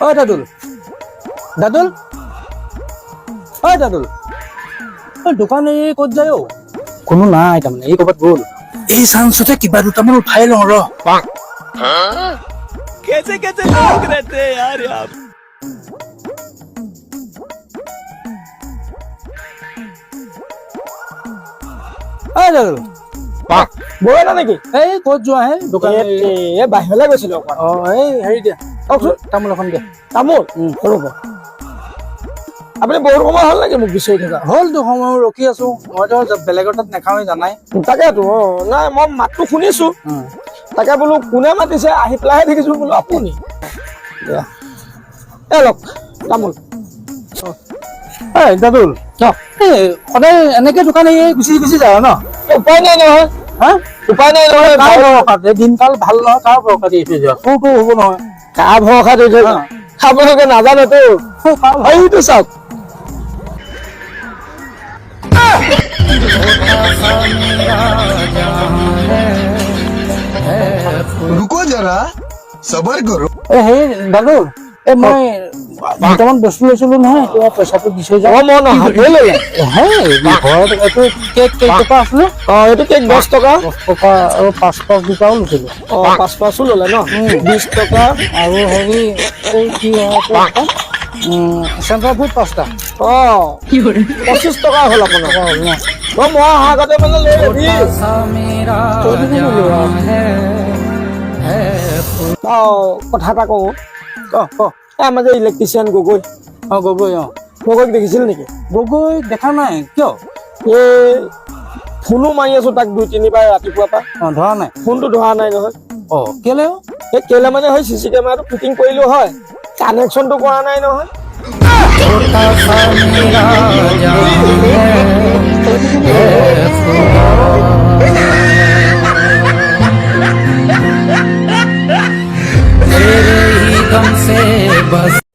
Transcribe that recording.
ঐ দাদুল দাদুল ঐ দাদুল দোকান এই ক'ত যায় অ' কোনো নাই তাৰমানে এই ক'ৰবাত গ'ল এই চান্সতে কিবা দুটামান উঠাই লওঁ ৰ कैसे कैसे लोग रहते हैं यार यहाँ ঐ দাদুল বৌয়ে না নেকি এই ক'ত যোৱা হে দোকান এই বাহিৰলৈ গৈছিলো অকমান অঁ এই হেৰি দিয়া কওকচোন তামোল এখন দিয়া তামোল ৰ'ব আপুনি বহুত সময় হ'ল নেকি মোক বিচাৰি থকা হ'লতো সময় ৰখি আছো মইতো বেলেগৰ তাত নাখাওঁৱেই জানাই তাকেতো নাই মই মাতটো শুনিছো তাকে বোলো কোনে মাতিছে আহি পেলাইহে দেখিছো বোলো আপুনি এ লওক তামোল এই দাদুল এই সদায় এনেকে দোকান এই গুচি গুচি যায় ন উপায় নাই নহয় হা উপায় নাই নহয় কাৰ ভৰসাতে দিনকাল ভাল নহয় কাৰ ভৰসাতে এৰি থৈ যোৱা সৰুটো হ'ব নহয় কাৰ ভৰসা দি থৈ আপোনালোকে নাজানেতো এইটো চাওক रुको जरा सबर करो এই হেৰি দাদুল এই মই দুটামান বস্তু লৈছিলো নহয় তোমাৰ পইচাটো দি থৈ যাওঁ মই নহয় লৈ ঘৰত এইটো কেক টকা আছিলে এইটো কেক 10 টকা 10 টকা আৰু 5 দুটাও লৈছিলো 5 ল'লে ন 20 টকা আৰু হেৰি এই কি চেণ্টাৰ ফুড 5টা 25 টকা হ'ল আপোনাৰ মই অহা আগতে মানে লৈ ল'বি কথা এটা কওঁ আমাৰ যে ইলেক্ট্ৰিচিয়ান গগৈ গগৈ গগৈক দেখিছিল নেকি গগৈ দেখা নাই কিয় এই ফোনো মাৰি আছো তাক 2-3 বাৰ ৰাতিপুৱাৰ পৰা ধৰা নাই ফোনটো ধৰা নাই নহয় কেলে এই কেলে মানে হয় চিচি কেমেৰাটো ফিটিং কৰিলো হয় কানেকশ্যনটো কৰা নাই নহয় तेरे ही दम से बस